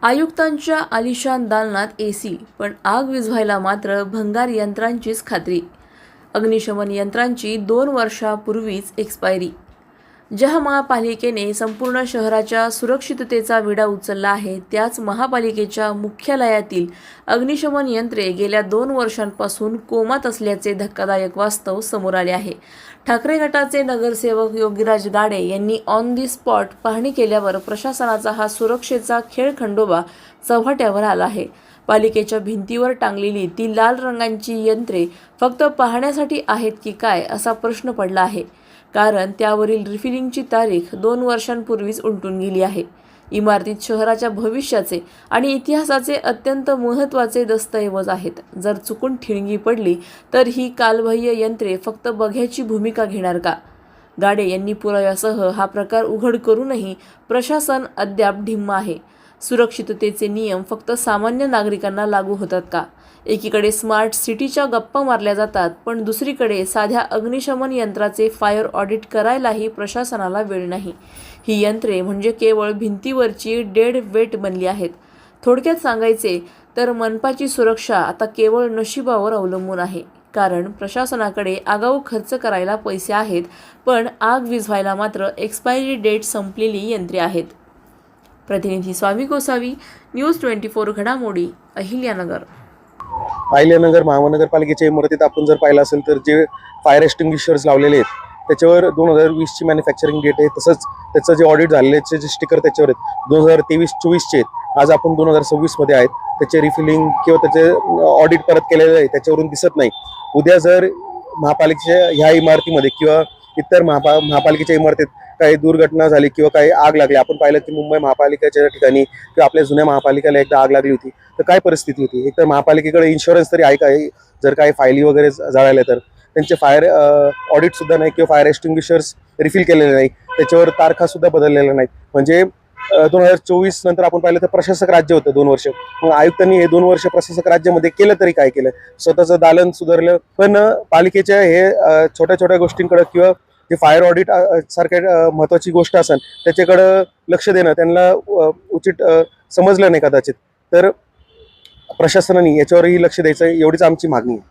आयुक्तांच्या आलिशान दालनात एसी, पण आग विझवायला मात्र भंगार यंत्रांचीच खात्री. अग्निशमन यंत्रांची 2 वर्षापूर्वीच एक्सपायरी. ज्या महापालिकेने संपूर्ण शहराच्या सुरक्षिततेचा विडा उचलला आहे, त्याच महापालिकेच्या मुख्यालयातील अग्निशमन यंत्रे गेल्या 2 वर्षांपासून कोमात असल्याचे धक्कादायक वास्तव समोर आले आहे. ठाकरे गटाचे नगरसेवक योगीराज गाडे यांनी ऑन दी स्पॉट पाहणी केल्यावर प्रशासनाचा हा सुरक्षेचा खेळखंडोबा चव्हाट्यावर आला आहे. पालिकेच्या भिंतीवर टांगलेली ती लाल रंगाची यंत्रे फक्त पाहण्यासाठी आहेत की काय असा प्रश्न पडला आहे. कारण त्यावरील रिफिलिंगची तारीख 2 वर्षांपूर्वीच उलटून गेली आहे. इमारतीत शहराच्या भविष्याचे आणि इतिहासाचे अत्यंत महत्त्वाचे दस्तऐवज आहेत. जर चुकून ठिणगी पडली तर ही कालबाह्य यंत्रे फक्त बघ्याची भूमिका घेणार का? गाडे यांनी पुराव्यासह हा प्रकार उघड करूनही प्रशासन अद्याप ढिम्म आहे. सुरक्षिततेचे नियम फक्त सामान्य नागरिकांना लागू होतात का? एकीकडे स्मार्ट सिटीच्या गप्पा मारल्या जातात, पण दुसरीकडे साध्या अग्निशमन यंत्राचे फायर ऑडिट करायलाही प्रशासनाला वेळ नाही. ही यंत्रे म्हणजे केवळ भिंतीवरची डेड वेट बनली आहेत. थोडक्यात सांगायचे तर मनपाची सुरक्षा आता केवळ नशिबावर अवलंबून आहे. कारण प्रशासनाकडे आगाऊ खर्च करायला पैसे आहेत, पण आग विझवायला मात्र एक्सपायरी डेट संपलेली यंत्रे आहेत. प्रतिनिधी स्वामी गोसावी, न्यूज 24 घडामोडी, अहिल्यानगर. अहिल्यानगर महानगरपालिकेच्या इमारतीत आपण जर पाहिलं असेल तर जे फायर एक्सटिंग्विशर्स लावलेले आहेत त्याच्यावर 2020ची मॅन्युफॅक्चरिंग डेट आहे. तसंच त्याचं जे ऑडिट झालेले जे स्टिकर त्याच्यावर आहेत 2023-24चे आहेत. आज आपण 2026 मध्ये आहेत. त्याचे रिफिलिंग किंवा त्याचे ऑडिट परत केलेलं आहे त्याच्यावरून दिसत नाही. उद्या जर महापालिकेच्या ह्या इमारतीमध्ये किंवा इतर महापालिकेच्या इमारतीत काही दुर्घटना झाली किंवा काही आग लागली, आपण पाहिलं की मुंबई महापालिकेच्या ठिकाणी किंवा आपल्या जुन्या महापालिकेला एकदा आग लागली होती, तर काय परिस्थिती होती. एक तर महापालिकेकडे इन्शुरन्स तरी आहे का, जर काही फायली वगैरे जळाल्या तर त्यांचे फायर ऑडिट सुद्धा नाही किंवा फायर एक्सटिंग्विशर्स रिफिल केलेले नाही, त्याच्यावर तारखा सुद्धा बदललेल्या नाहीत. म्हणजे 2024 नंतर आपण पाहिलं तर प्रशासक राज्य होतं 2 वर्ष. मग आयुक्तांनी हे 2 वर्ष प्रशासक राज्यामध्ये केलं तरी काय केलं, स्वतःचं दालन सुधारलं. पण पालिकेच्या हे छोट्या छोट्या गोष्टींकडे किंवा जे फायर ऑडिट सारख्या महत्वाची गोष्ट असेल त्याच्याकडं लक्ष देणं त्यांना उचित समजलं नाही कदाचित. तर प्रशासनाने याच्यावरही लक्ष द्यायचं, एवढीच आमची मागणी आहे.